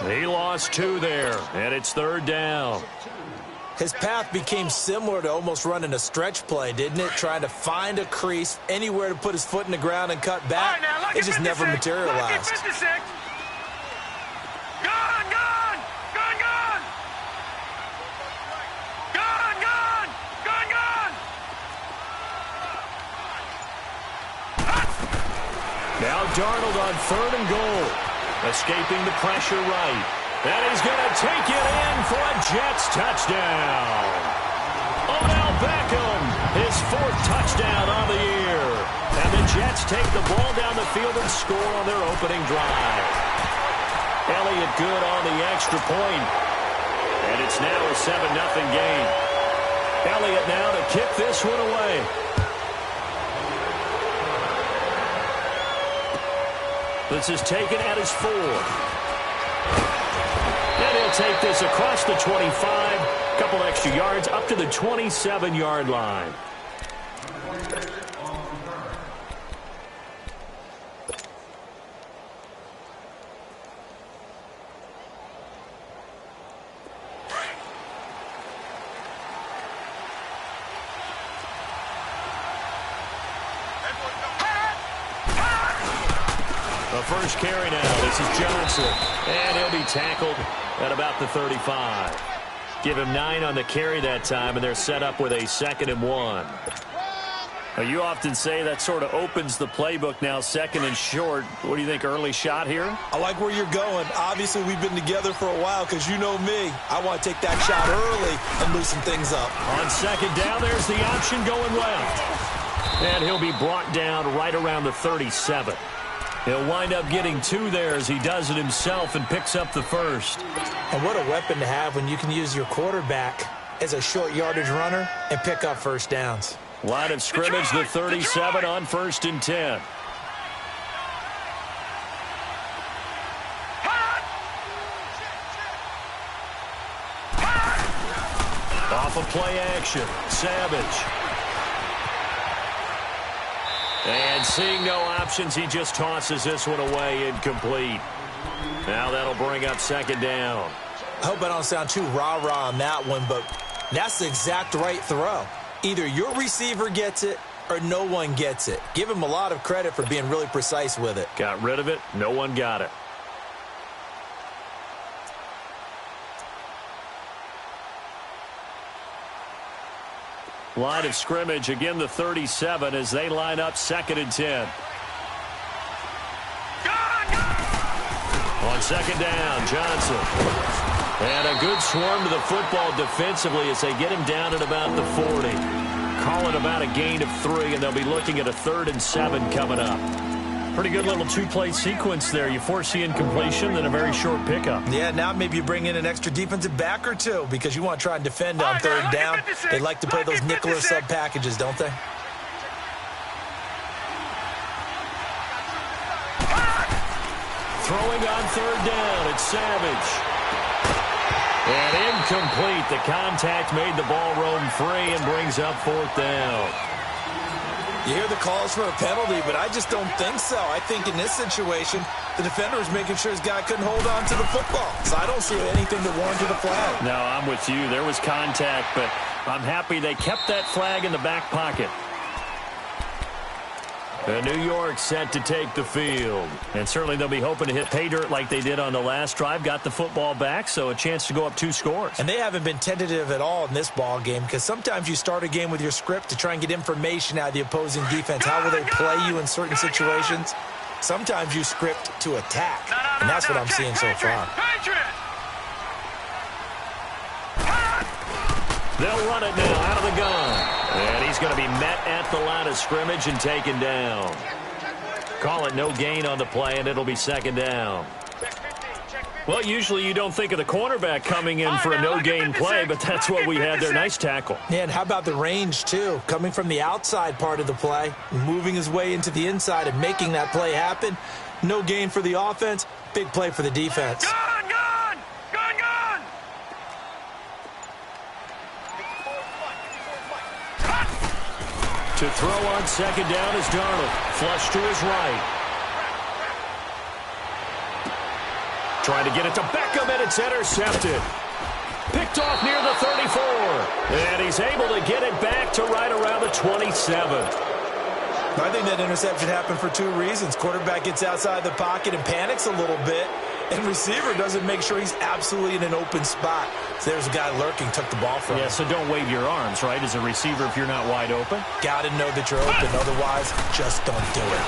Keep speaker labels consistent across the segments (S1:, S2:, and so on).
S1: He lost 2 there, and it's 3rd down.
S2: His path became similar to almost running a stretch play, didn't it? Trying to find a crease, anywhere to put his foot in the ground and cut back.
S3: Right,
S2: it just never materialized.
S1: Now Darnold on 3rd and goal. Escaping the pressure right. And he's going to take it in for a Jets touchdown. Odell Beckham, his 4th touchdown on the year. And the Jets take the ball down the field and score on their opening drive. Elliott good on the extra point. And it's now a 7-0 game. Elliott now to kick this one away. This is taken at his 4. And he'll take this across the 25. Couple extra yards up to the 27-yard line. The first carry now. This is Johnson. And he'll be tackled at about the 35. Give him 9 on the carry that time, and they're set up with a 2nd and 1. Now, you often say that sort of opens the playbook now, 2nd and short. What do you think, early shot here?
S2: I like where you're going. Obviously, we've been together for a while because you know me. I want to take that shot early and loosen things up.
S1: On 2nd down, there's the option going left. And he'll be brought down right around the 37. He'll wind up getting 2 there as he does it himself and picks up the 1st.
S2: And what a weapon to have when you can use your quarterback as a short yardage runner and pick up 1st downs.
S1: Line of scrimmage, the 37 on 1st and 10. Off of play action, Savage. And seeing no options, he just tosses this one away incomplete. Now that'll bring up 2nd down.
S2: I hope I don't sound too rah-rah on that one, but that's the exact right throw. Either your receiver gets it or no one gets it. Give him a lot of credit for being really precise with it.
S1: Got rid of it. No one got it. Line of scrimmage, again the 37 as they line up 2nd and 10. On 2nd down, Johnson. And a good swarm to the football defensively as they get him down at about the 40. Call it about a gain of 3, and they'll be looking at a 3rd and 7 coming up. Pretty good little 2-play sequence there. You force the incompletion, then a very short pickup.
S2: Yeah, now maybe you bring in an extra defensive back or 2 because you want to try and defend on 3rd down. They like to play those nickel or sub packages, don't they?
S1: Throwing on 3rd down, it's Savage. And incomplete. The contact made the ball roam free and brings up 4th down.
S2: You hear the calls for a penalty, but I just don't think so. I think in this situation, the defender was making sure his guy couldn't hold on to the football. So I don't see anything to warrant the flag.
S1: No, I'm with you. There was contact, but I'm happy they kept that flag in the back pocket. New York set to take the field. And certainly they'll be hoping to hit pay dirt like they did on the last drive. Got the football back, so a chance to go up 2 scores.
S2: And they haven't been tentative at all in this ball game because sometimes you start a game with your script to try and get information out of the opposing defense. How will they play you in certain situations? Sometimes you script to attack, and that's what I'm seeing so far.
S1: They'll run it now out of the gun. And he's going to be met at the line of scrimmage and taken down. Call it no gain on the play, and it'll be 2nd down. Well, usually you don't think of the cornerback coming in for a no-gain play, but that's what we had there. Nice tackle.
S2: Yeah, and how about the range, too? Coming from the outside part of the play, moving his way into the inside and making that play happen. No gain for the offense, big play for the defense.
S1: To throw on 2nd down is Darnold. Flush to his right. Trying to get it to Beckham, and it's intercepted. Picked off near the 34. And he's able to get it back to right around the 27.
S2: I think that interception happened for two reasons. Quarterback gets outside the pocket and panics a little bit, and receiver doesn't make sure he's absolutely in an open spot. So there's a guy lurking, took the ball from him.
S1: Yeah, so don't wave your arms, right, as a receiver if you're not wide open.
S2: Got to know that you're open. Otherwise, just don't do it.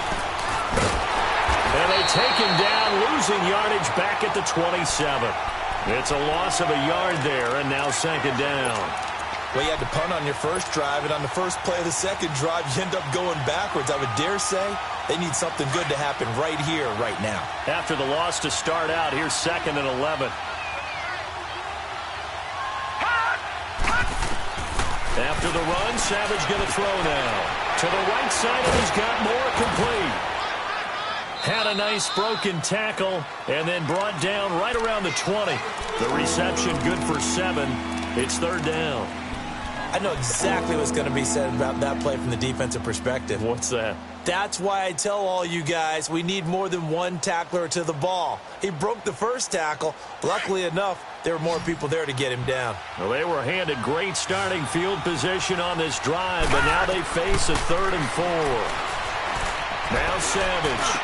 S1: And they take him down, losing yardage back at the 27. It's a loss of a yard there, and now second down.
S2: Well, you had to punt on your first drive, and on the first play of the second drive, you end up going backwards. I would dare say they need something good to happen right here, right now.
S1: After the loss to start out, here's 2nd and 11. After the run, Savage going to throw now. To the right side, and he's got more complete. Had a nice broken tackle, and then brought down right around the 20. The reception good for 7. It's 3rd down.
S2: I know exactly what's going to be said about that play from the defensive perspective.
S1: What's that?
S2: That's why I tell all you guys we need more than one tackler to the ball. He broke the first tackle. Luckily enough, there were more people there to get him down.
S1: Well, they were handed great starting field position on this drive, but now they face a 3rd and 4. Now Savage.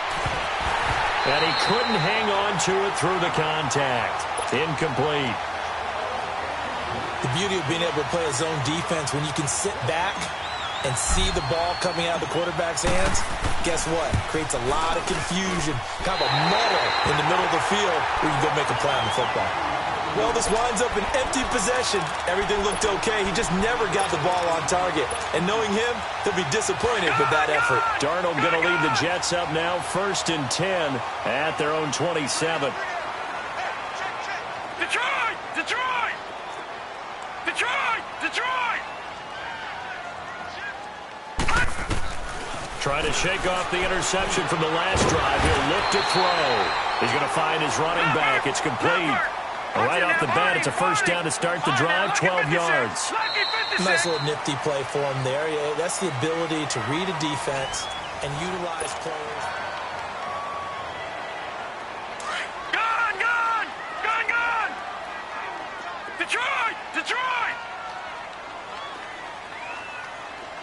S1: And he couldn't hang on to it through the contact. Incomplete.
S2: The beauty of being able to play a zone defense when you can sit back and see the ball coming out of the quarterback's hands, guess what? Creates a lot of confusion, kind of a muddle in the middle of the field where you can go make a play on the football. Well, this winds up an empty possession. Everything looked okay. He just never got the ball on target. And knowing him, he'll be disappointed with that effort.
S1: Darnold going to lead the Jets up now, 1st and 10 at their own 27.
S3: Detroit! Detroit! Detroit! Detroit!
S1: Trying to shake off the interception from the last drive. He'll look to throw. He's going to find his running back. It's complete. Right off the bat, it's a 1st down to start the drive, 12 yards.
S2: Nice little nifty play for him there. Yeah, that's the ability to read a defense and utilize players.
S3: Gone! Gone! Gone! Gone! Detroit! Detroit!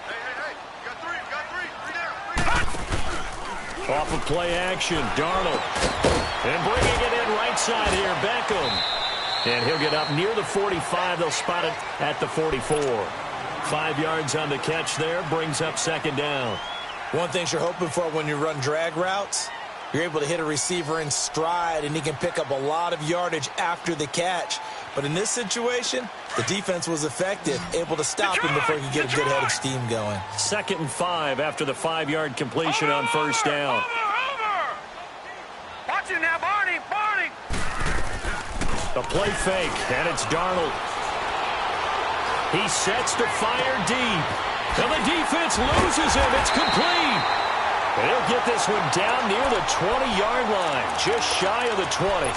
S3: Hey! Got three! Three down!
S1: Off of play action, Darnold. And bringing it in right side here, Beckham. And he'll get up near the 45. They'll spot it at the 44. 5 yards on the catch there, brings up 2nd down.
S2: One thing you're hoping for when you run drag routes, you're able to hit a receiver in stride, and he can pick up a lot of yardage after the catch. But in this situation, the defense was effective, able to stop him before he could get a good head of steam going.
S1: 2nd and 5 after the 5-yard completion on 1st down.
S3: Over! Watch it now, Barney! Barney!
S1: A play fake, and it's Darnold. He sets to fire deep. And the defense loses him. It's complete. And he'll get this one down near the 20-yard line, just shy of the 20.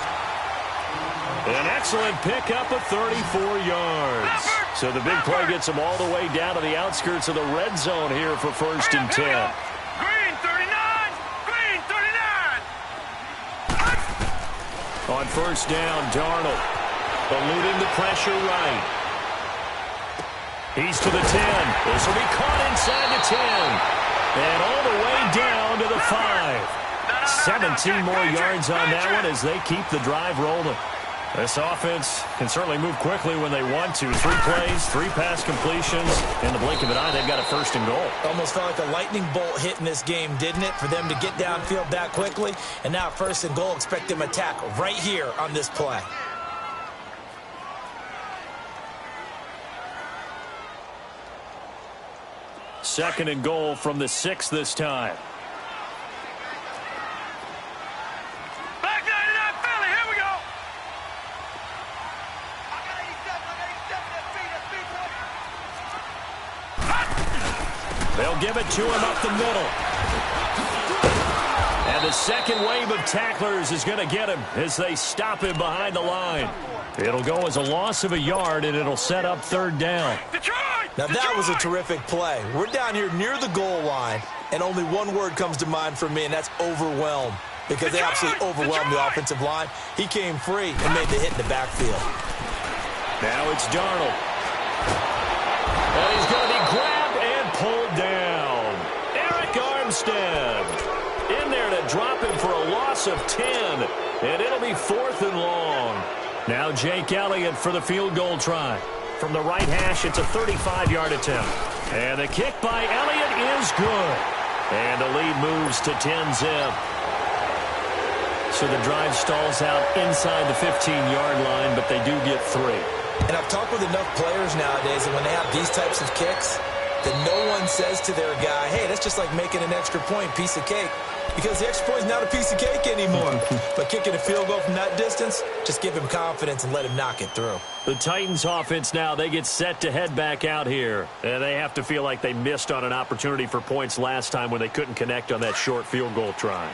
S1: An excellent pickup of 34 yards. So the big play gets him all the way down to the outskirts of the red zone here for 1st and 10.
S3: Green 39! Green 39!
S1: On 1st down, Darnold eluding the pressure right. He's to the 10. This will be caught inside the 10. And all the way down to the 5. 17 more yards on that one as they keep the drive rolling. This offense can certainly move quickly when they want to. 3 plays, 3 pass completions. In the blink of an eye, they've got a 1st and goal.
S2: Almost felt like a lightning bolt hit in this game, didn't it? For them to get downfield that quickly. And now 1st and goal, expect them to attack right here on this play.
S1: Second and goal from the 6 this time.
S3: Back 99 Philly, here we go!
S1: They'll give it to him up the middle. And the second wave of tacklers is going to get him as they stop him behind the line. It'll go as a loss of a yard, and it'll set up 3rd down.
S3: Detroit!
S2: Now that was a terrific play. We're down here near the goal line, and only one word comes to mind for me, and that's overwhelmed. because they absolutely overwhelmed the offensive line. He came free and made the hit in the backfield.
S1: Now it's Darnold. And he's going to be grabbed and pulled down. Eric Armstead in there to drop him for a loss of 10. And it'll be 4th and long. Now Jake Elliott for the field goal try. From the right hash, it's a 35-yard attempt. And the kick by Elliott is good. And the lead moves to 10-zip. So the drive stalls out inside the 15-yard line, but they do get 3.
S2: And I've talked with enough players nowadays, and when they have these types of kicks, that no one says to their guy, hey, that's just like making an extra point, piece of cake. Because the extra point is not a piece of cake anymore. But kicking a field goal from that distance, just give him confidence and let him knock it through.
S1: The Titans offense now, they get set to head back out here. And they have to feel like they missed on an opportunity for points last time when they couldn't connect on that short field goal try.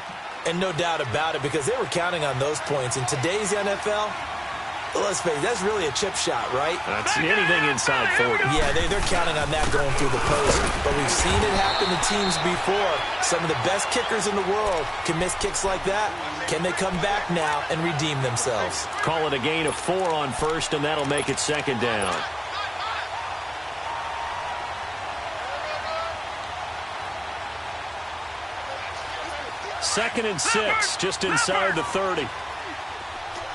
S2: And no doubt about it, because they were counting on those points. In today's NFL, let's face it, that's really a chip shot, right?
S1: That's anything inside 40.
S2: Yeah, they're counting on that going through the post. But we've seen it happen to teams before. Some of the best kickers in the world can miss kicks like that. Can they come back now and redeem themselves?
S1: Call it a gain of 4 on first, and that'll make it 2nd down. Second and 6, just inside the 30.
S3: All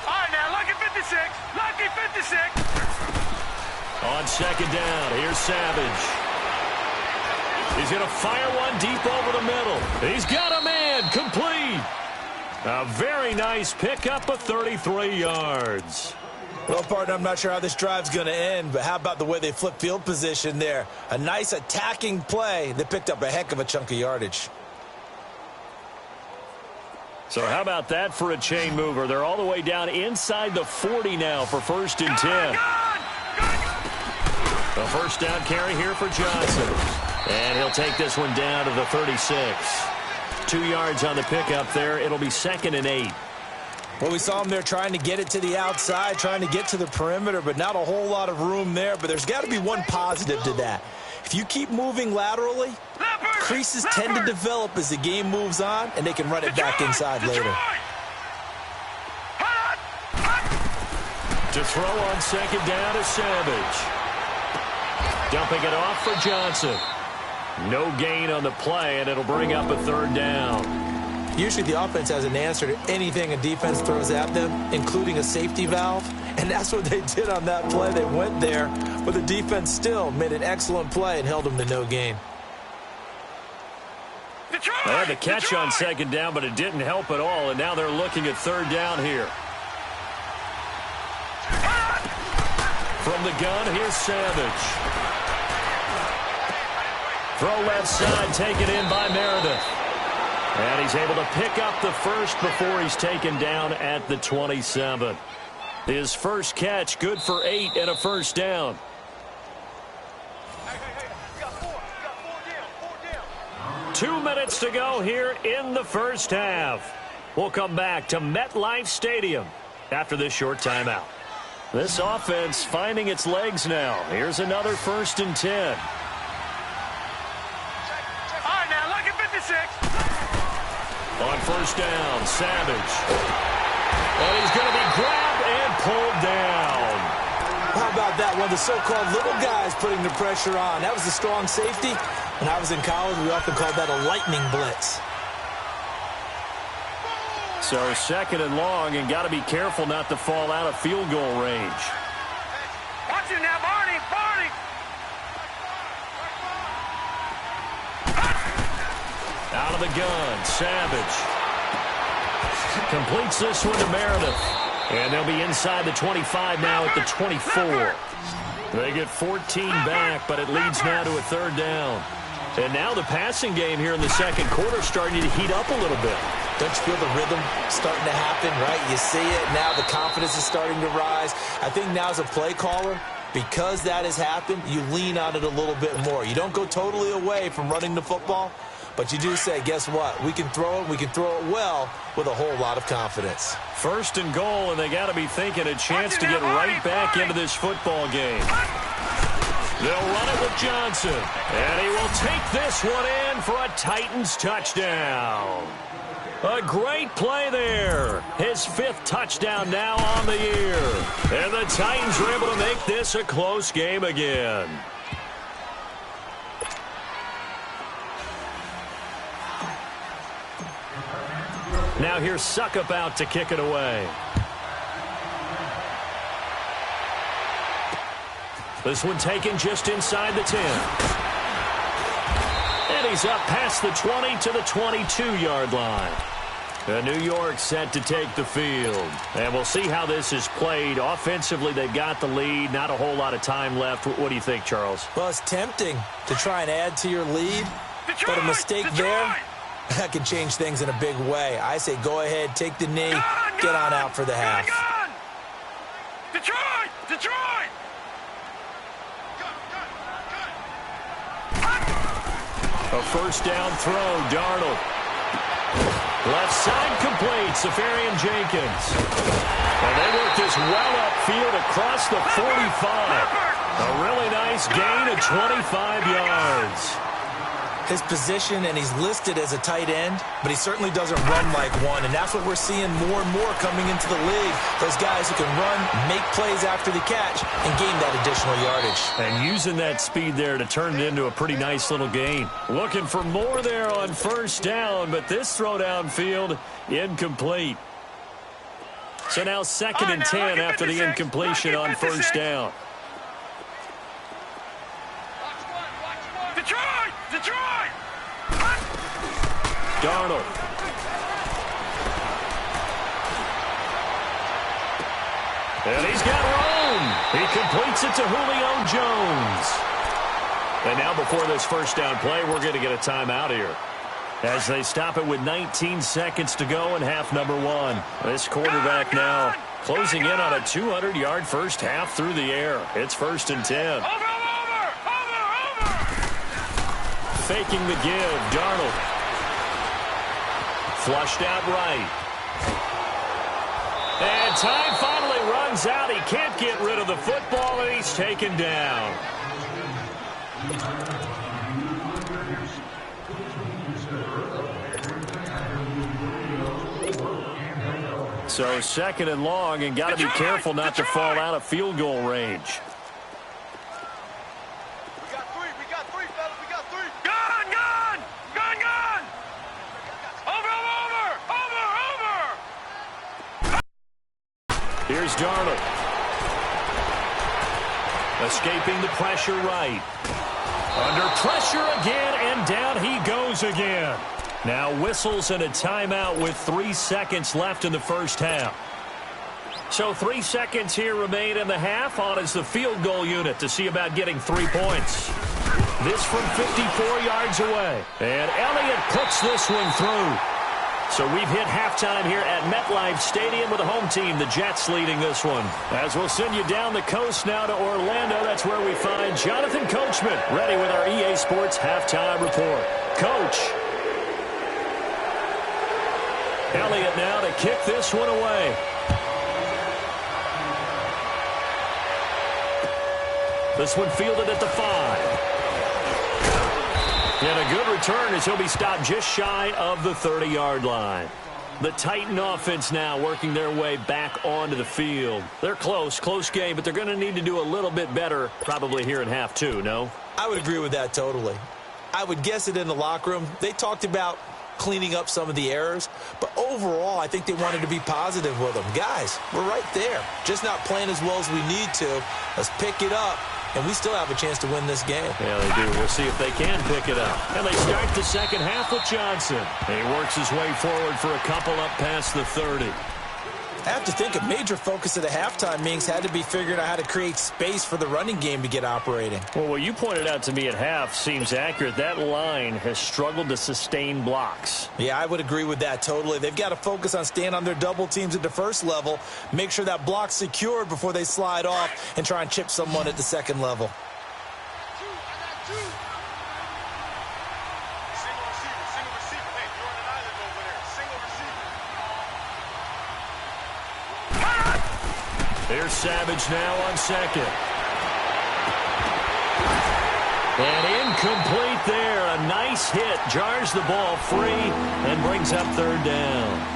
S3: right, now, lucky 56. Lucky 56.
S1: On 2nd down, here's Savage. He's going to fire one deep over the middle. He's got a man, complete. A very nice pickup of 33 yards.
S2: Well, partner, I'm not sure how this drive's going to end, but how about the way they flip field position there? A nice attacking play that picked up a heck of a chunk of yardage.
S1: So how about that for a chain mover? They're all the way down inside the 40 now for 1st and 10. A 1st down carry here for Johnson. And he'll take this one down to the 36. 2 yards on the pickup there. It'll be 2nd and 8.
S2: Well, we saw him there trying to get it to the outside, trying to get to the perimeter, but not a whole lot of room there. But there's got to be one positive to that. If you keep moving laterally, creases tend to develop as the game moves on, and they can run it back inside later.
S1: To throw on 2nd down is Savage. Dumping it off for Johnson. No gain on the play, and it'll bring up a 3rd down.
S2: Usually the offense has an answer to anything a defense throws at them, including a safety valve. And that's what they did on that play. They went there, but the defense still made an excellent play and held them to no gain.
S1: They had the catch on 2nd down, but it didn't help at all, and now they're looking at 3rd down here. From the gun, here's Savage. Throw left side, taken in by Meredith. And he's able to pick up the first before he's taken down at the 27. His first catch, good for 8 and a 1st down. 2 minutes to go here in the 1st half. We'll come back to MetLife Stadium after this short timeout. This offense finding its legs now. Here's another 1st and 10.
S3: All right, now, lucky 56.
S1: On 1st down, Savage. And he's going to be grabbed and pulled down.
S2: How about that? One of the so-called little guys putting the pressure on. That was the strong safety. When I was in college, we often called that a lightning blitz.
S1: So 2nd and long, and got to be careful not to fall out of field goal range.
S3: Watch it now, Barney. Barney.
S1: Out of the gun, Savage. Completes this one to Meredith. And they'll be inside the 25 now at the 24. They get 14 back, but it leads now to a 3rd down. And now the passing game here in the 2nd quarter starting to heat up a little bit.
S2: Don't you feel the rhythm starting to happen, right? You see it. Now the confidence is starting to rise. I think now as a play caller, because that has happened, you lean on it a little bit more. You don't go totally away from running the football, but you do say, guess what? We can throw it. We can throw it well with a whole lot of confidence.
S1: 1st and goal, and they got to be thinking a chance to get right back into this football game. They'll run it with Johnson, and he will take this one in for a Titans touchdown. A great play there. His 5th touchdown now on the year. And the Titans are able to make this a close game again. Now here's Suckup out to kick it away. This one taken just inside the 10. And he's up past the 20 to the 22-yard line. New York set to take the field. And we'll see how this is played. Offensively, they've got the lead. Not a whole lot of time left. What do you think, Charles?
S2: Well, it's tempting to try and add to your lead. But a mistake there, that can change things in a big way. I say go ahead, take the knee, get on out for the half.
S3: Detroit! Detroit!
S1: A first down throw, Darnold. Left side complete, Safarian-Jenkins. And they work this well upfield across the 45. A really nice gain of 25 yards.
S2: His position, and he's listed as a tight end, but he certainly doesn't run like one, and that's what we're seeing more and more coming into the league. Those guys who can run, make plays after the catch, and gain that additional yardage.
S1: And using that speed there to turn it into a pretty nice little gain. Looking for more there on first down, but this throw downfield, incomplete. So now 2nd and 10 after the incompletion on first down.
S3: Detroit! Detroit!
S1: Darnold. And he's got room. He completes it to Julio Jones. And now before this first down play, we're going to get a timeout here, as they stop it with 19 seconds to go in half number 1. This quarterback now closing in on a 200-yard first half through the air. It's 1st and 10.
S3: Over!
S1: Faking the give, Darnold. Flushed out right. And time finally runs out. He can't get rid of the football, and he's taken down. So 2nd and long, and got to be careful not to fall out of field goal range. Here's Darnold. Escaping the pressure right. Under pressure again, and down he goes again. Now whistles and a timeout with 3 seconds left in the first half. So 3 seconds here remain in the half. On is the field goal unit to see about getting 3 points. This from 54 yards away. And Elliott puts this one through. So we've hit halftime here at MetLife Stadium with the home team, the Jets, leading this one. As we'll send you down the coast now to Orlando, that's where we find Jonathan Coachman, ready with our EA Sports halftime report. Coach. Elliott now to kick this one away. This one fielded at the 5. And a good return as he'll be stopped just shy of the 30-yard line. The Titan offense now working their way back onto the field. They're close game, but they're going to need to do a little bit better probably here in half 2, no?
S2: I would agree with that totally. I would guess it in the locker room. They talked about cleaning up some of the errors, but overall, I think they wanted to be positive with them. Guys, we're right there. Just not playing as well as we need to. Let's pick it up. And we still have a chance to win this game.
S1: Yeah, they do. We'll see if they can pick it up. And they start the second half with Johnson. He works his way forward for a couple up past the 30.
S2: I have to think a major focus of the halftime meetings had to be figuring out how to create space for the running game to get operating.
S1: Well, what you pointed out to me at half seems accurate. That line has struggled to sustain blocks.
S2: Yeah, I would agree with that totally. They've got to focus on staying on their double teams at the first level, make sure that block's secured before they slide off and try and chip someone at the second level.
S1: Here's Savage now on second. And incomplete there. A nice hit. Jars the ball free and brings up third down.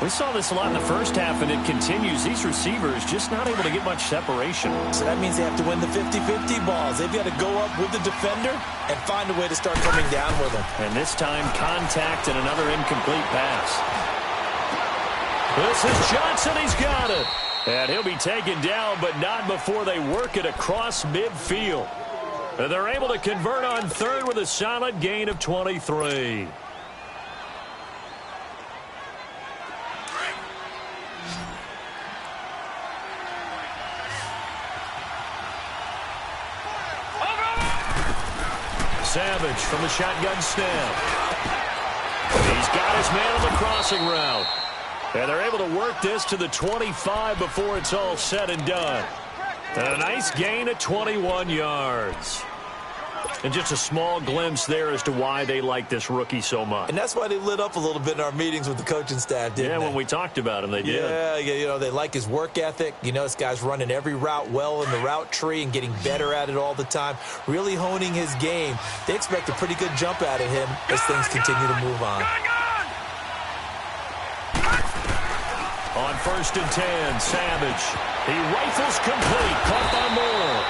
S1: We saw this a lot in the first half, and it continues. These receivers just not able to get much separation.
S2: So that means they have to win the 50-50 balls. They've got to go up with the defender and find a way to start coming down with them.
S1: And this time, contact and another incomplete pass. This is Johnson. He's got it. And he'll be taken down, but not before they work it across midfield. And they're able to convert on third with a solid gain of 23. Savage from the shotgun snap. He's got his man on the crossing route. And they're able to work this to the 25 before it's all said and done. And a nice gain of 21 yards. And just a small glimpse there as to why they like this rookie so much.
S2: And that's why they lit up a little bit in our meetings with the coaching staff, didn't they?
S1: Yeah, when we talked about him, they did.
S2: Yeah, you know, they like his work ethic. You know, this guy's running every route well in the route tree and getting better at it all the time, really honing his game. They expect a pretty good jump out of him as things continue to move on.
S1: On 1st and 10, Savage. He rifles complete, caught by Moore.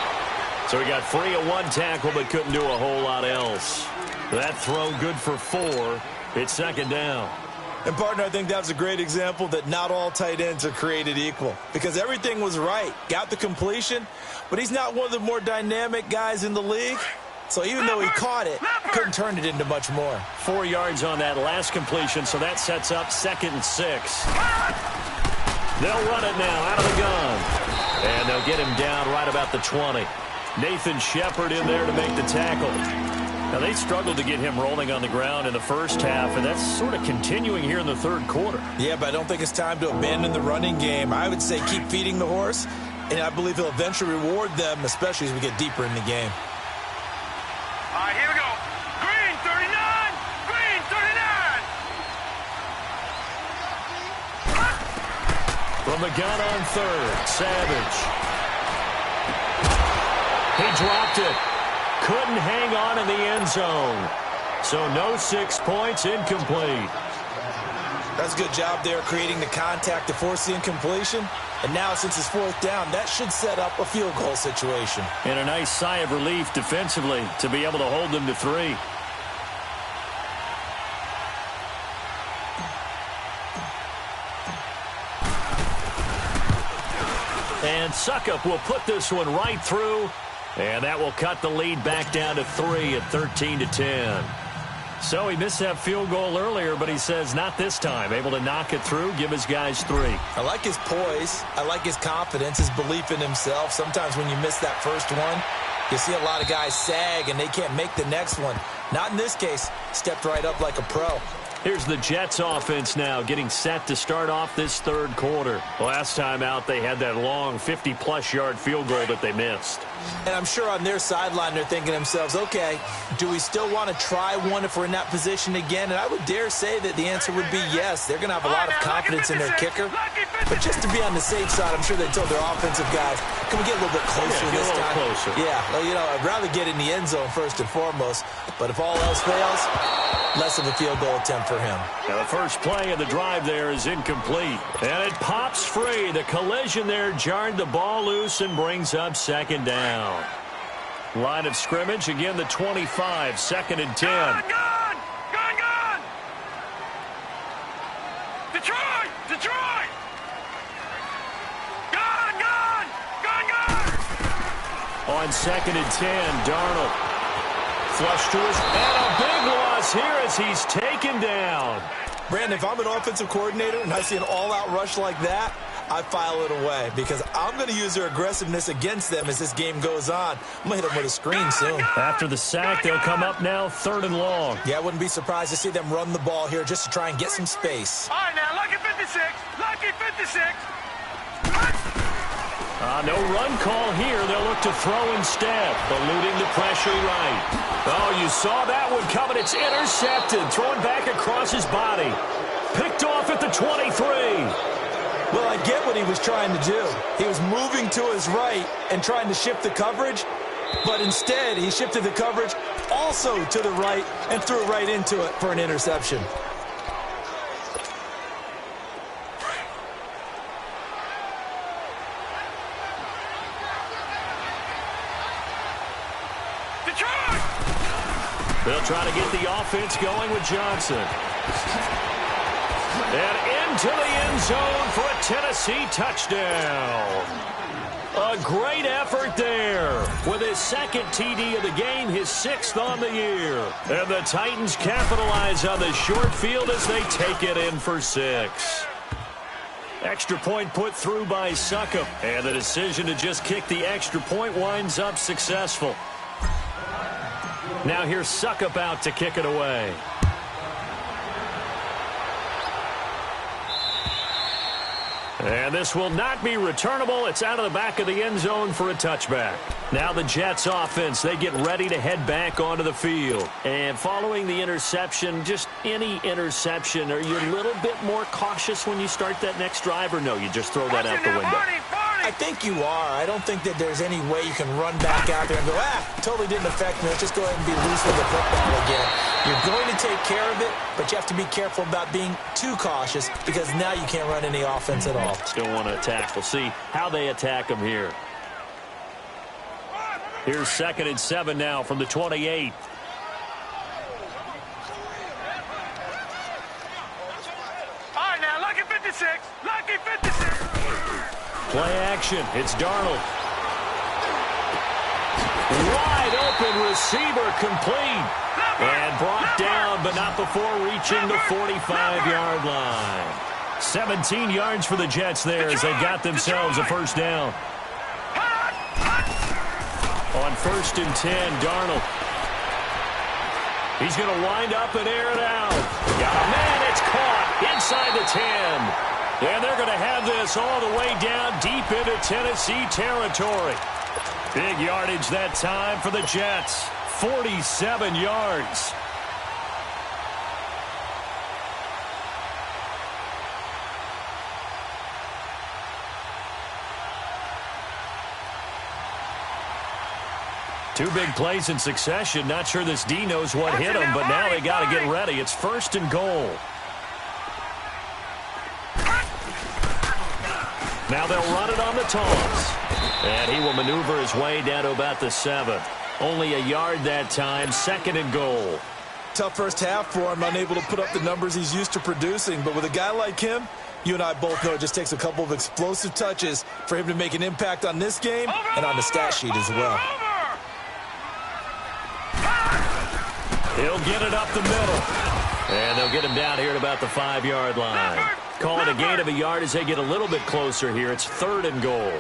S1: So he got free of one tackle but couldn't do a whole lot else. That throw good for 4. It's second down.
S2: And, partner, I think that was a great example that not all tight ends are created equal because everything was right. Got the completion, but he's not one of the more dynamic guys in the league. So even though he caught it, couldn't turn it into much more.
S1: 4 yards on that last completion, so that sets up 2nd and 6. They'll run it now out of the gun. And they'll get him down right about the 20. Nathan Shepard in there to make the tackle. Now, they struggled to get him rolling on the ground in the first half, and that's sort of continuing here in the third quarter.
S2: Yeah, but I don't think it's time to abandon the running game. I would say keep feeding the horse, and I believe he'll eventually reward them, especially as we get deeper in the game.
S3: All right, here we go. Green 39. Green 39.
S1: From the gun on 3rd, Savage. He dropped it. Couldn't hang on in the end zone. So no 6 points, incomplete.
S2: That's a good job there creating the contact to force the incompletion. And now since it's 4th down, that should set up a field goal situation.
S1: And a nice sigh of relief defensively to be able to hold them to 3. And Suckup will put this one right through. And that will cut the lead back down to 3 at 13-10. So he missed that field goal earlier, but he says not this time. Able to knock it through, give his guys 3.
S2: I like his poise. I like his confidence, his belief in himself. Sometimes when you miss that first one, you see a lot of guys sag and they can't make the next one. Not in this case. Stepped right up like a pro.
S1: Here's the Jets offense now getting set to start off this third quarter. Last time out, they had that long 50-plus yard field goal that they missed.
S2: And I'm sure on their sideline they're thinking to themselves, okay, do we still want to try one if we're in that position again? And I would dare say that the answer would be yes. They're going to have a lot of confidence in their kicker. But just to be on the safe side, I'm sure they told their offensive guys, can we get a little bit closer this time?
S1: Closer.
S2: Yeah, well, you know, I'd rather get in the end zone first and foremost. But if all else fails, less of a field goal attempt for him.
S1: Now the first play of the drive there is incomplete. And it pops free. The collision there jarred the ball loose and brings up 2nd down. Line of scrimmage, again the 25, 2nd and 10.
S3: Gun! Detroit! Detroit! Gun!
S1: On 2nd and 10, Darnold. Flush to his, and a big loss here as he's taken down.
S2: Brandon, if I'm an offensive coordinator and I see an all-out rush like that, I file it away because I'm going to use their aggressiveness against them as this game goes on. I'm going to hit them with a screen soon.
S1: After the sack, they'll come up now 3rd and long.
S2: Yeah, I wouldn't be surprised to see them run the ball here just to try and get some space.
S3: All right, now, lucky 56. Lucky 56.
S1: No run call here. They'll look to throw instead, eluding the pressure right. Oh, you saw that one coming. It's intercepted. Throwing back across his body. Picked off at the 23.
S2: Well, I get what he was trying to do. He was moving to his right and trying to shift the coverage, But instead, he shifted the coverage also to the right and threw right into it for an interception.
S1: They'll try to get the offense going with Johnson. And into the end zone for a Tennessee touchdown. A great effort there. With his second TD of the game, his 6th on the year. And the Titans capitalize on the short field as they take it in for 6. Extra point put through by Succop. And the decision to just kick the extra point winds up successful. Now here's Succop out to kick it away. And this will not be returnable. It's out of the back of the end zone for a touchback. Now the Jets offense, they get ready to head back onto the field. And following the interception, just any interception, are you a little bit more cautious when you start that next drive, or no, you just throw that out the window?
S2: I think you are. I don't think that there's any way you can run back out there and go, totally didn't affect me. Let's just go ahead and be loose with the football again. You're going to take care of it, but you have to be careful about being too cautious because now you can't run any offense at all.
S1: Still want to attack. We'll see how they attack them here. Here's 2nd and 7 now from the 28.
S3: All right, now, lucky 56. Lucky 56.
S1: Play action. It's Darnold. Wide open receiver complete. And brought down, but not before reaching the 45-yard line. 17 yards for the Jets there as they got themselves a first down. On 1st and 10, Darnold. He's going to wind up and air it out. Got a man. It's caught inside the 10. And they're going to have this all the way down deep into Tennessee territory. Big yardage that time for the Jets. 47 yards. Two big plays in succession. Not sure this D knows what hit him, but now they got to get ready. It's 1st and goal. Now they'll run it on the toss. And he will maneuver his way down to about the 7. Only a yard that time. 2nd and goal.
S2: Tough first half for him, unable to put up the numbers he's used to producing. But with a guy like him, you and I both know it just takes a couple of explosive touches for him to make an impact on this game and on the stat sheet as well.
S1: He'll get it up the middle. And they'll get him down here at about the 5-yard line. Call it a gain of a yard as they get a little bit closer here. It's 3rd and goal.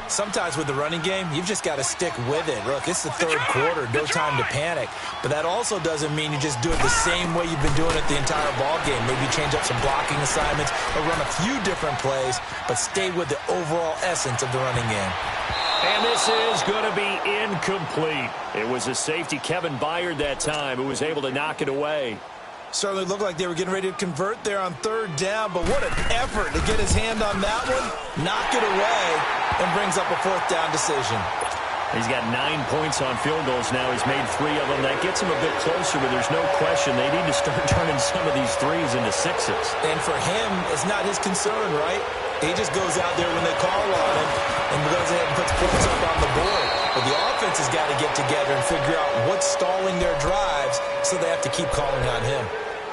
S2: Sometimes with the running game, you've just got to stick with it. Look, it's the 3rd quarter, no time to panic. But that also doesn't mean you just do it the same way you've been doing it the entire ball game. Maybe change up some blocking assignments or run a few different plays, but stay with the overall essence of the running game.
S1: And this is going to be incomplete. It was a safety, Kevin Byard, that time, who was able to knock it away.
S2: Certainly looked like they were getting ready to convert there on 3rd down, but what an effort to get his hand on that one, knock it away, and brings up a 4th down decision.
S1: He's got 9 points on field goals now. He's made 3 of them. That gets him a bit closer, but there's no question they need to start turning some of these 3s into 6s.
S2: And for him, it's not his concern, right? He just goes out there when they call on him and goes ahead and puts points up on the board. But the offense has got to get together and figure out what's stalling their drives, so they have to keep calling on him.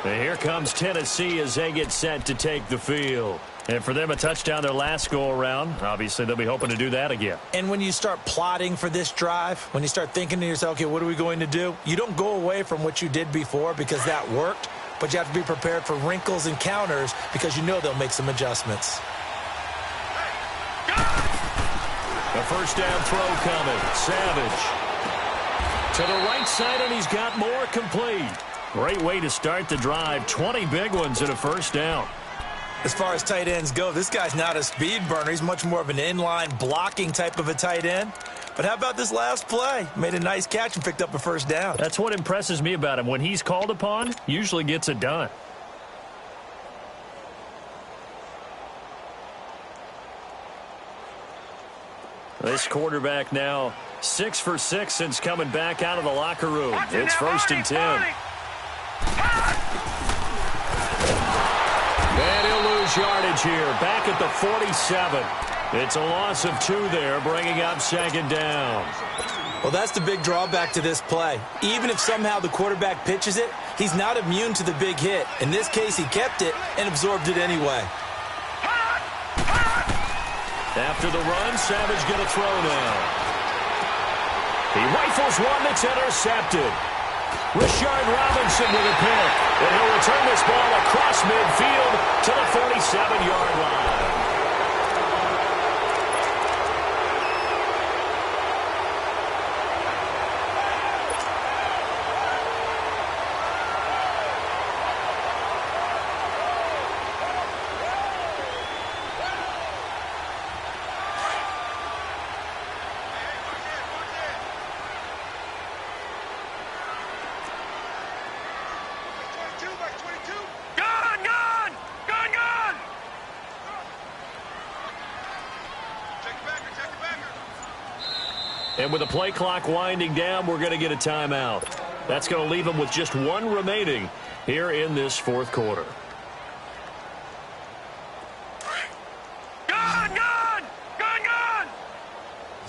S1: And here comes Tennessee as they get set to take the field. And for them, a touchdown their last go-around. Obviously, they'll be hoping to do that again.
S2: And when you start plotting for this drive, when you start thinking to yourself, okay, what are we going to do? You don't go away from what you did before because that worked, but you have to be prepared for wrinkles and counters because you know they'll make some adjustments.
S1: A first down throw coming. Savage to the right side, and he's got more complete. Great way to start the drive. 20 big ones and a first down.
S2: As far as tight ends go, this guy's not a speed burner. He's much more of an inline blocking type of a tight end. But how about this last play? Made a nice catch and picked up a first down.
S1: That's what impresses me about him. When he's called upon, usually gets it done. This quarterback now 6 for 6 since coming back out of the locker room. It's 1st and 10. And he'll lose yardage here. Back at the 47. It's a loss of 2 there, bringing up 2nd down.
S2: Well, that's the big drawback to this play. Even if somehow the quarterback pitches it, he's not immune to the big hit. In this case, he kept it and absorbed it anyway.
S1: After the run, Savage going to throw now. He rifles one that's intercepted. Rashard Robinson with a pick. And he'll return this ball across midfield to the 47-yard line. And with the play clock winding down, we're going to get a timeout. That's going to leave them with just 1 remaining here in this 4th quarter.
S3: Gun! Gun! Gun! Gun!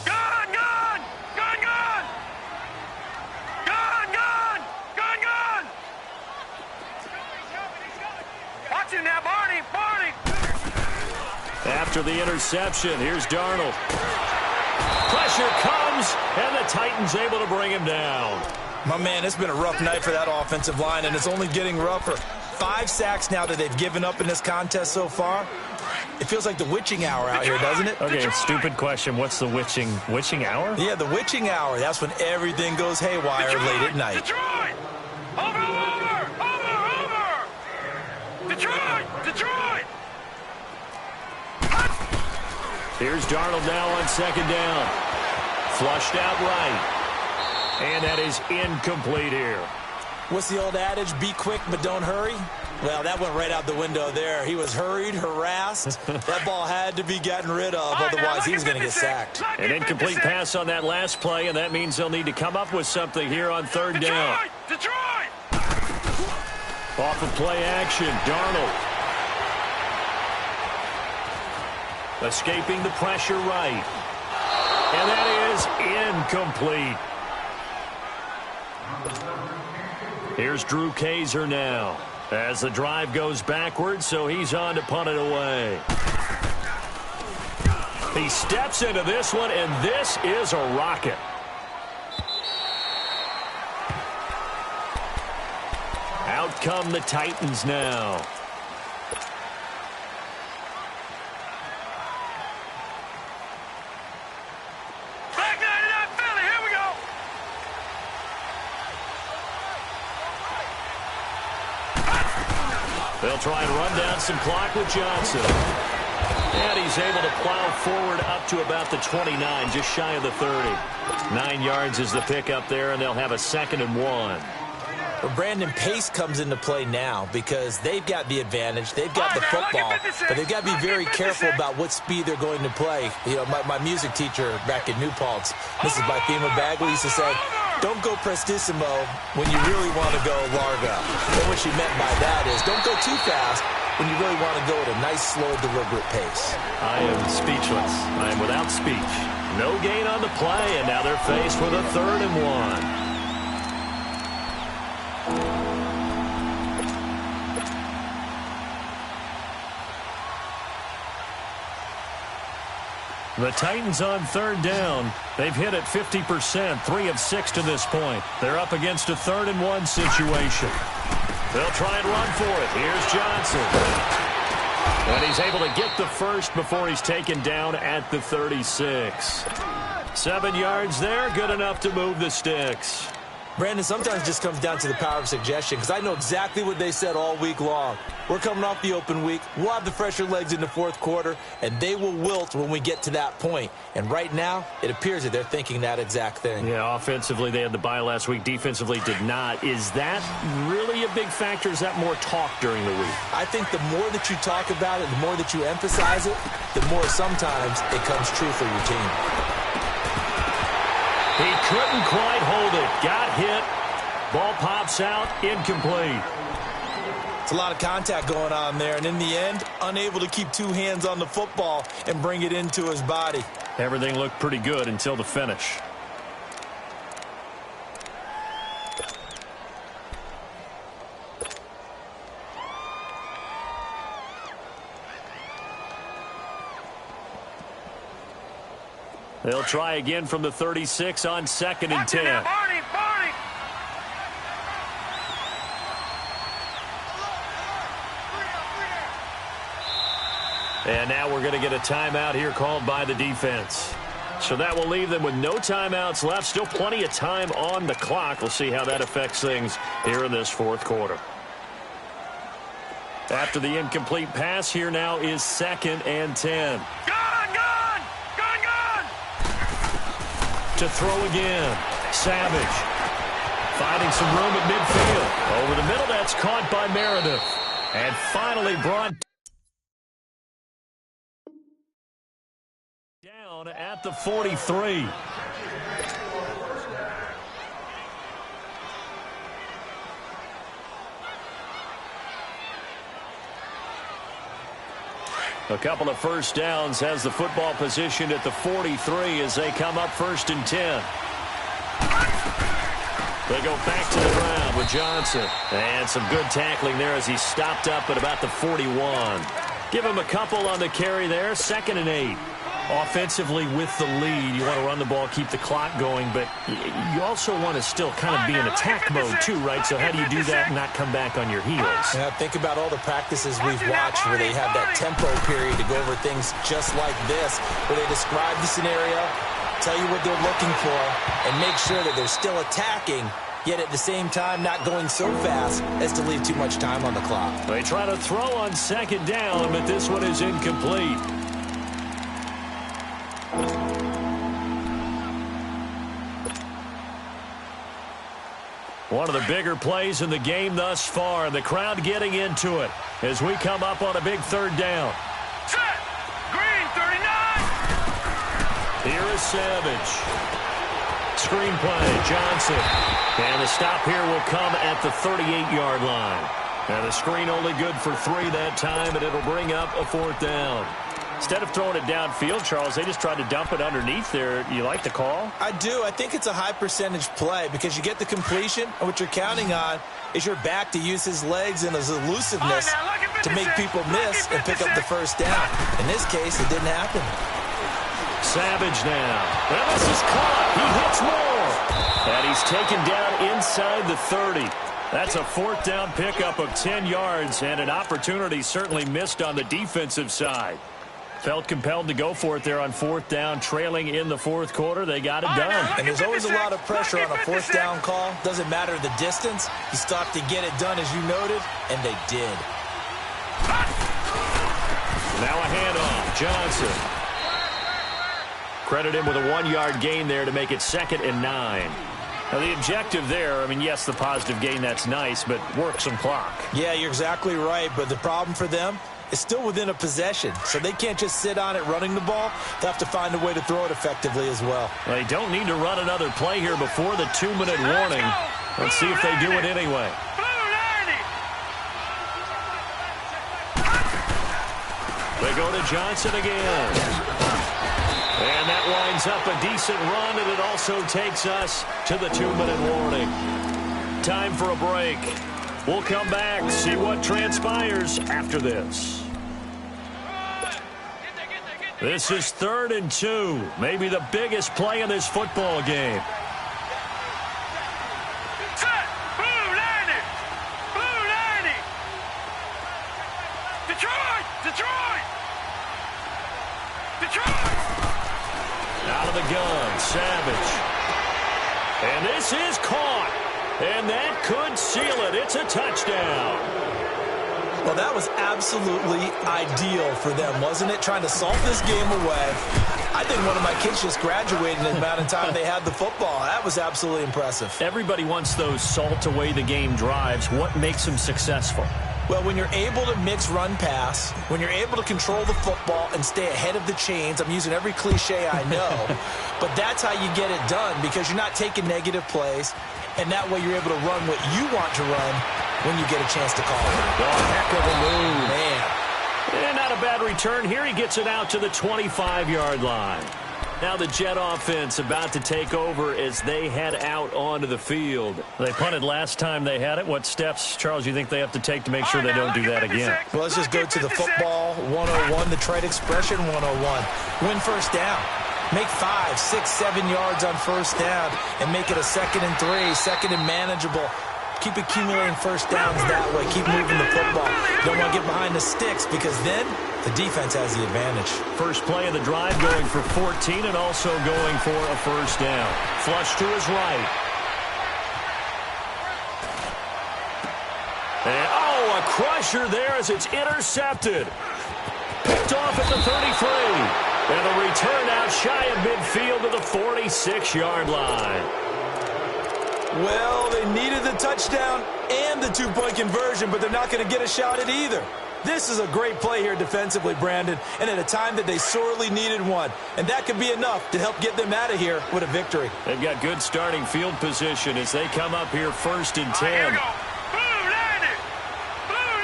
S3: Gun! Gun! Gun! Gun! Gun! Gun! Gun! Gun! Watch him now, Barney! Barney!
S1: After the interception, here's Darnold. Pressure comes, and the Titans able to bring him down.
S2: My man, it's been a rough night for that offensive line, and it's only getting rougher. 5 sacks now that they've given up in this contest so far. It feels like the witching hour out here, doesn't it?
S1: Okay, stupid question. What's the witching hour?
S2: Yeah, the witching hour. That's when everything goes haywire late at night.
S3: Detroit! Over! Detroit! Detroit!
S1: Here's Darnold now on 2nd down. Flushed out right. And that is incomplete here.
S2: What's the old adage? Be quick, but don't hurry? Well, that went right out the window there. He was hurried, harassed. That ball had to be gotten rid of, otherwise he was going to get sacked.
S1: An incomplete pass on that last play, and that means they'll need to come up with something here on 3rd down.
S3: Detroit!
S1: Off of play action, Darnold. Escaping the pressure right. And that is incomplete. Here's Drew Kaiser now. As the drive goes backwards, so he's on to punt it away. He steps into this one, and this is a rocket. Out come the Titans now. They'll try and run down some clock with Johnson. And he's able to plow forward up to about the 29, just shy of the 30. 9 yards is the pickup there, and they'll have a 2nd and 1.
S2: But Brandon, pace comes into play now because they've got the advantage. They've got the football, but they've got to be very careful about what speed they're going to play. You know, my music teacher back in New Paltz, Mrs. Bythema Bagley, used to say, don't go prestissimo when you really want to go largo. And what she meant by that is don't go too fast when you really want to go at a nice, slow, deliberate pace.
S1: I am speechless. I am without speech. No gain on the play, and now they're faced with a 3rd and 1. The Titans on 3rd down. They've hit it 50%, 3 of 6 to this point. They're up against a 3rd and 1 situation. They'll try and run for it. Here's Johnson. And he's able to get the first before he's taken down at the 36. 7 yards there, good enough to move the sticks.
S2: Brandon, sometimes it just comes down to the power of suggestion because I know exactly what they said all week long. We're coming off the open week. We'll have the fresher legs in the 4th quarter, and they will wilt when we get to that point. And right now, it appears that they're thinking that exact thing.
S1: Yeah, offensively, they had the bye last week. Defensively, did not. Is that really a big factor? Is that more talk during the week?
S2: I think the more that you talk about it, the more that you emphasize it, the more sometimes it comes true for your team.
S1: He couldn't quite hold it. Got hit. Ball pops out. Incomplete.
S2: It's a lot of contact going on there, and in the end, unable to keep two hands on the football and bring it into his body.
S1: Everything looked pretty good until the finish. They'll try again from the 36 on 2nd and 10. And now we're going to get a timeout here called by the defense. So that will leave them with no timeouts left. Still plenty of time on the clock. We'll see how that affects things here in this fourth quarter. After the incomplete pass, here now is 2nd and 10. To throw again. Savage. Finding some room at midfield. Over the middle, that's caught by Meredith. And finally brought down at the 43. A couple of first downs has the football positioned at the 43 as they come up 1st and 10. They go back to the ground with Johnson. And some good tackling there as he stopped up at about the 41. Give him a couple on the carry there. 2nd and 8. Offensively with the lead, you want to run the ball, keep the clock going, but you also want to still kind of be in attack mode too, right? So how do you do that and not come back on your heels?
S2: Yeah, think about all the practices we've watched where they have that tempo period to go over things just like this, where they describe the scenario, tell you what they're looking for, and make sure that they're still attacking, yet at the same time not going so fast as to leave too much time on the clock.
S1: They try to throw on 2nd down, but this one is incomplete. One of the bigger plays in the game thus far, and the crowd getting into it as we come up on a big 3rd down.
S3: Set! Green, 39!
S1: Here is Savage. Screen play, Johnson. And the stop here will come at the 38-yard line. And the screen only good for 3 that time, and it'll bring up a 4th down. Instead of throwing it downfield, Charles, they just tried to dump it underneath there. You like the call?
S2: I do. I think it's a high percentage play because you get the completion, and what you're counting on is your back to use his legs and his elusiveness to make people miss and pick up the 1st down. In this case, it didn't happen.
S1: Savage now. Well, this is caught. He hits more. And he's taken down inside the 30. That's a 4th down pickup of 10 yards and an opportunity certainly missed on the defensive side. Felt compelled to go for it there on 4th down, trailing in the 4th quarter. They got it done.
S2: And there's always a lot of pressure on a 4th down call. Doesn't matter the distance. You stop to get it done, as you noted, and they did.
S1: Now a handoff. Johnson. Credit him with a 1-yard gain there to make it 2nd and 9. Now, the objective there, I mean, yes, the positive gain, that's nice, but work some clock.
S2: Yeah, you're exactly right, but the problem for them is still within a possession, so they can't just sit on it running the ball. They'll have to find a way to throw it effectively as well.
S1: They don't need to run another play here before the 2-minute warning. Let's see if they do it anyway. They go to Johnson again. And that winds up a decent run, and it also takes us to the 2-minute warning. Time for a break. We'll come back, see what transpires after this. This is 3rd and 2, maybe the biggest play in this football game.
S3: Set! Blue landing! Blue landing! Detroit! Detroit! Detroit!
S1: Out of the gun, Savage. And this is caught. And that could seal it. It's a touchdown.
S2: Well, that was absolutely ideal for them, wasn't it? Trying to salt this game away. I think one of my kids just graduated in the amount of time they had the football. That was absolutely impressive.
S1: Everybody wants those salt away the game drives. What makes them successful?
S2: Well, when you're able to mix run-pass, when you're able to control the football and stay ahead of the chains, I'm using every cliche I know, but that's how you get it done because you're not taking negative plays, and that way you're able to run what you want to run when you get a chance to call it.
S1: Oh, heck of a move.
S2: Man.
S1: And not a bad return here. He gets it out to the 25-yard line. Now the Jet offense about to take over as they head out onto the field.
S4: They punted last time they had it. What steps, Charles, you think they have to take to make sure they don't do that again?
S2: Well, let's just go to the football 101, the trade expression 101. Win first down. Make 5, 6, 7 yards on first down and make it a 2nd and 3, 2nd and manageable. Keep accumulating first downs that way. Keep moving the football. Don't want to get behind the sticks because then the defense has the advantage.
S1: First play of the drive going for 14 and also going for a first down. Flush to his right. And, a crusher there as it's intercepted. Picked off at the 33. And a return out shy of midfield to the 46-yard line.
S2: Well, they needed the touchdown and the 2-point conversion, but they're not going to get a shot at either. This is a great play here defensively, Brandon, and at a time that they sorely needed one. And that could be enough to help get them out of here with a victory.
S1: They've got good starting field position as they come up here 1st and 10.
S3: Here we go. Blue 90. Blue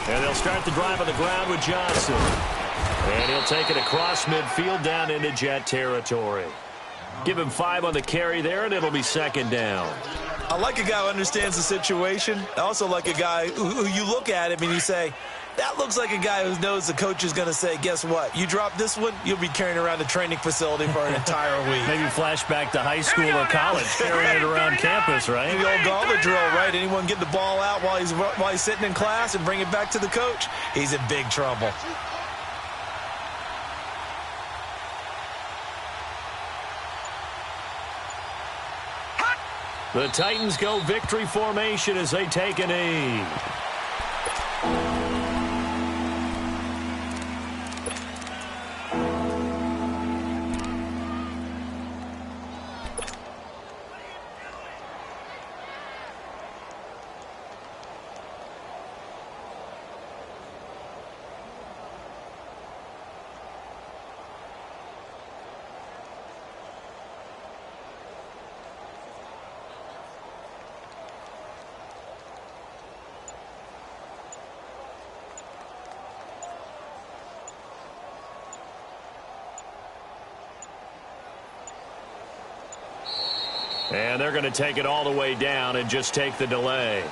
S3: 90.
S1: And they'll start the drive on the ground with Johnson. And he'll take it across midfield down into Jet territory. Give him 5 on the carry there, and it'll be 2nd down.
S2: I like a guy who understands the situation. I also like a guy who you look at him and you say, that looks like a guy who knows the coach is going to say, guess what? You drop this one, you'll be carrying around the training facility for an entire week.
S4: Maybe flashback to high school or college, carrying it around campus, right?
S2: The old gauntlet drill, right? Anyone get the ball out while he's sitting in class and bring it back to the coach? He's in big trouble.
S1: The Titans go victory formation as they take a knee. And they're going to take it all the way down and just take the delay.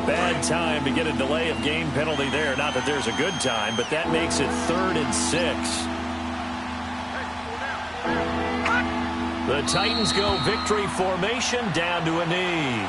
S1: Bad time to get a delay of game penalty there. Not that there's a good time, but that makes it 3rd and 6. The Titans go victory formation down to a knee.